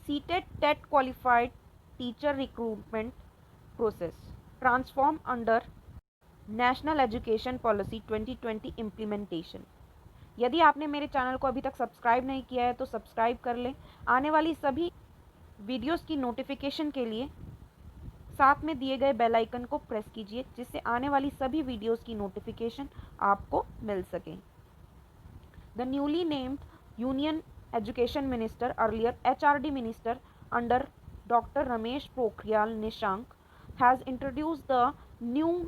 CTET TET qualified teacher recruitment process transform under national education policy 2020 implementation. यदि आपने मेरे channel को अभी तक सब्सक्राइब नहीं किया है तो सब्सक्राइब कर लें। आने वाली सभी वीडियोस की नोटिफिकेशन के लिए साथ में दिए गए बेल आइकन को प्रेस कीजिए, जिससे आने वाली सभी वीडियोस की नोटिफिकेशन आपको मिल सके। The newly named union education minister, earlier HRD minister under Dr. Ramesh Pokhriyal Nishank, has introduced the new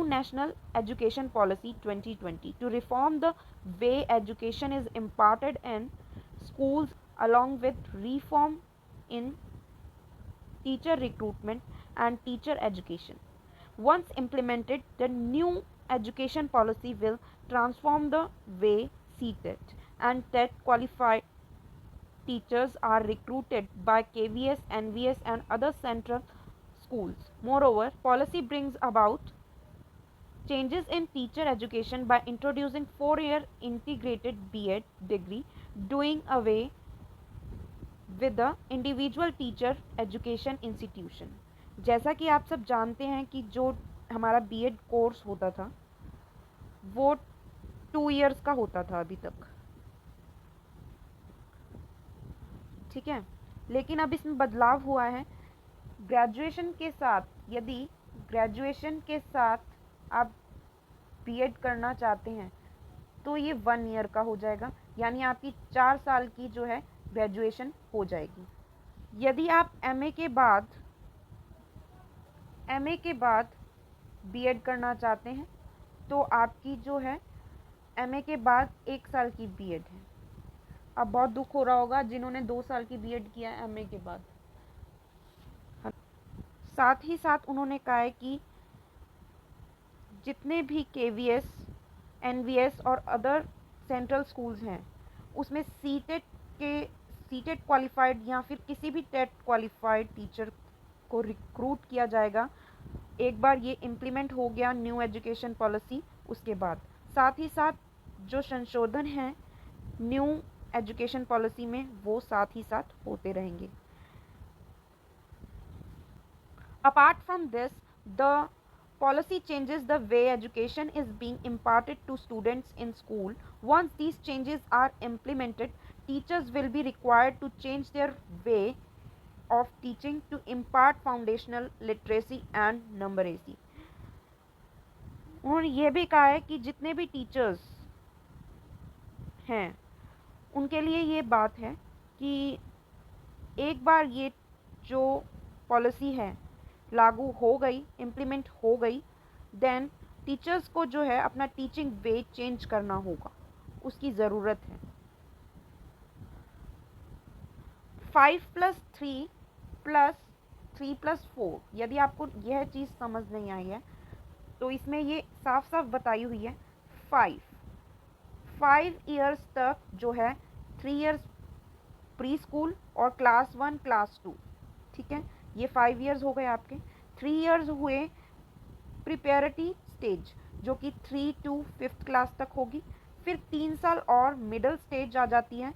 National Education Policy 2020 to reform the way education is imparted in schools, along with reform in teacher recruitment and teacher education. Once implemented, the new education policy will transform the way CTET and TET qualified teachers are recruited by KVS, NVS, and other central schools. Moreover, policy brings about changes in teacher education by introducing 4-year integrated B.Ed degree, doing away with the individual teacher education institution. जैसा कि आप सब जानते हैं कि जो हमारा B.Ed course होता था वो 2 इयर्स का होता था अभी तक, ठीक है। लेकिन अब इसमें बदलाव हुआ है। ग्रेजुएशन के साथ, यदि ग्रेजुएशन के साथ आप B.Ed करना चाहते हैं तो ये 1 ईयर का हो जाएगा, यानी आपकी 4 साल की जो है ग्रेजुएशन हो जाएगी। यदि आप MA के बाद B.Ed करना चाहते हैं तो आपकी जो है MA के बाद 1 साल की B.Ed है। अब बहुत दुख हो रहा होगा जिन्होंने 2 साल की B.Ed किया है MA के बाद। साथ ही साथ उन्होंने कहा है कि जितने भी KVS, NVS और अदर सेंट्रल स्कूल्स हैं उसमें सीटेट क्वालिफाइड या फिर किसी भी टेट क्वालिफाइड टीचर को रिक्रूट किया जाएगा एक बार ये इम्प्लीमेंट हो गया न्यू एजुकेशन पॉलिसी उसके बाद। साथ ही साथ जो संशोधन हैं न्यू एजुकेशन पॉलिसी में वो साथ ही साथ होते रहेंगे। Apart from this, the policy changes the way education is being imparted to students in school. Once these changes are implemented, teachers will be required to change their way of teaching to impart foundational literacy and numeracy. उन्होंने ये भी कहा है कि जितने भी teachers हैं उनके लिए ये बात है कि एक बार ये जो पॉलिसी है लागू हो गई, इम्प्लीमेंट हो गई, देन टीचर्स को जो है अपना टीचिंग वे चेंज करना होगा, उसकी ज़रूरत है। 5+3+3+4, यदि आपको यह चीज़ समझ नहीं आई है तो इसमें ये साफ साफ बताई हुई है। 5 इयर्स तक जो है 3 इयर्स प्री स्कूल और क्लास 1 क्लास 2, ठीक है, ये 5 इयर्स हो गए आपके। 3 इयर्स हुए प्रिपेरेटरी स्टेज जो कि 3 to 5th क्लास तक होगी। फिर 3 साल और मिडिल स्टेज आ जाती है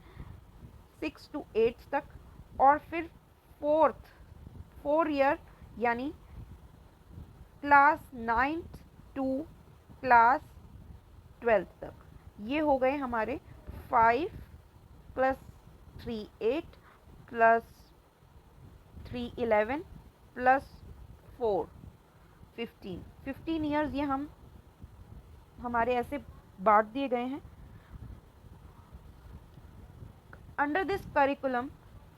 6 to 8th तक, और फिर 4 ईयर यानी class 9th to class 12th तक। ये हो गए हमारे 5+3 8 +3 11 +4 15 ईयर्स ये हमारे ऐसे बांट दिए गए हैं। Under this curriculum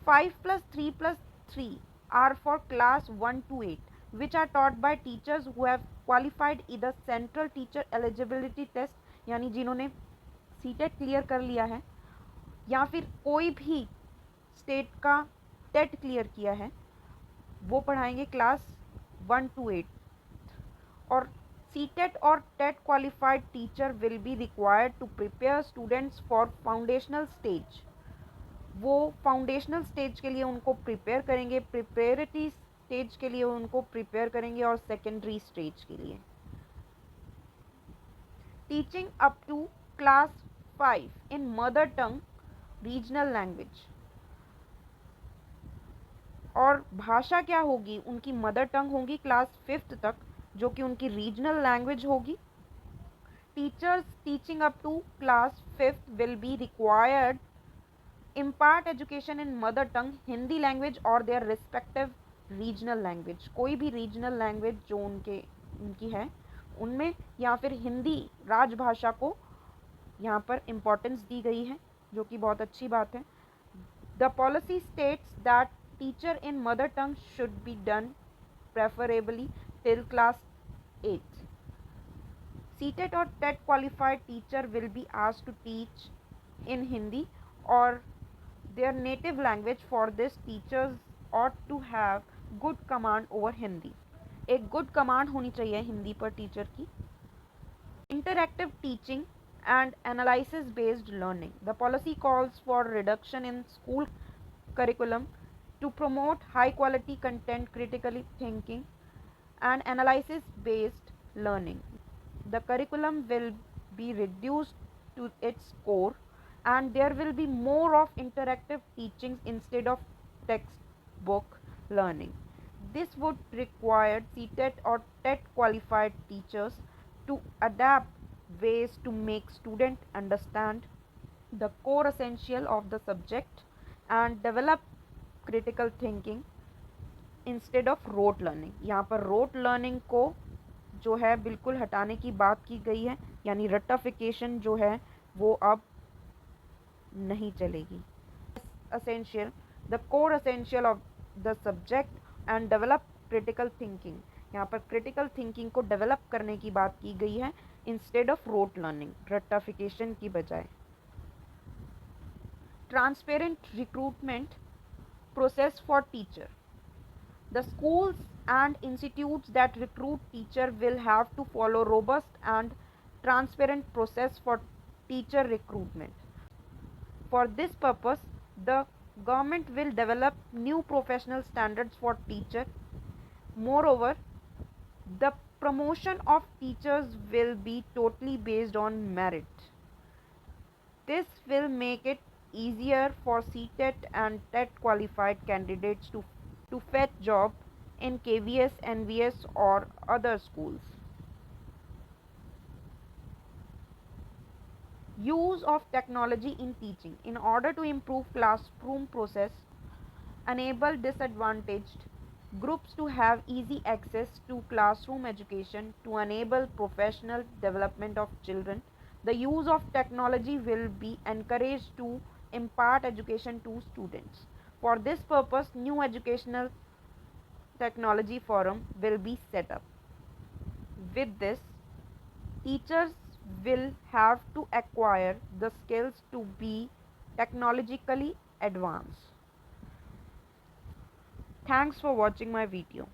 5+3+3 are for class 1 to 8 which are taught by teachers who have qualified either central teacher eligibility test, यानी जिन्होंने सीटेट क्लियर कर लिया है या फिर कोई भी स्टेट का टेट क्लियर किया है, वो पढ़ाएंगे क्लास 1 to 8। और सीटेट और TET qualified teacher will be required to prepare students for foundational stage. वो फाउंडेशनल स्टेज के लिए उनको प्रिपेयर करेंगे, प्रिपेरेटरी स्टेज के लिए उनको प्रिपेयर करेंगे और सेकेंडरी स्टेज के लिए। Teaching up to class 5 in mother tongue regional language. और भाषा क्या होगी, उनकी मदर टंग होगी क्लास 5th तक, जो कि उनकी रीजनल लैंग्वेज होगी। Teachers teaching up to class 5th will be required impart education in mother tongue, Hindi language और their respective रीजनल लैंग्वेज। कोई भी रीजनल लैंग्वेज जो उनकी है उनमें, या फिर हिंदी राजभाषा को यहाँ पर इम्पोर्टेंस दी गई है, जो कि बहुत अच्छी बात है। The policy states that teacher in mother tongue should be done preferably till class 8th। CTET और TET qualified teacher will be asked to teach in Hindi or their native language. For this, teachers ought to have good command over Hindi। एक good command होनी चाहिए हिंदी पर teacher की। Interactive teaching and analysis based learning, the policy calls for reduction in school curriculum to promote high quality content, critically thinking and analysis based learning। The curriculum will be reduced to its core and there will be more of interactive teachings instead of textbook learning। This would require CTET or TET qualified teachers to adapt ways to make students understand the core essential of the subject and develop critical thinking instead of rote learning। यहाँ पर rote learning को जो है बिल्कुल हटाने की बात की गई है, यानी रट्टाफिकेशन जो है वो अब नहीं चलेगी। Essential, the core essential of the subject and develop critical thinking। यहाँ पर critical thinking को develop करने की बात की गई है instead of rote learning, रट्टाफिकेशन की बजाय। Transparent recruitment process for teacher, the schools and institutes that recruit teacher will have to follow robust and transparent process for teacher recruitment। For this purpose, the government will develop new professional standards for teachers। Moreover, the promotion of teachers will be totally based on merit। This will make it easier for CTET and TET qualified candidates to fetch job in KVS, NVS or other schools। Use of technology in teaching, in order to improve classroom process, enable disadvantaged groups to have easy access to classroom education, to enable professional development of children, the use of technology will be encouraged to impart education to students। For this purpose, new educational technology forum will be set up। With this, teachers will have to acquire the skills to be technologically advanced। Thanks for watching my video.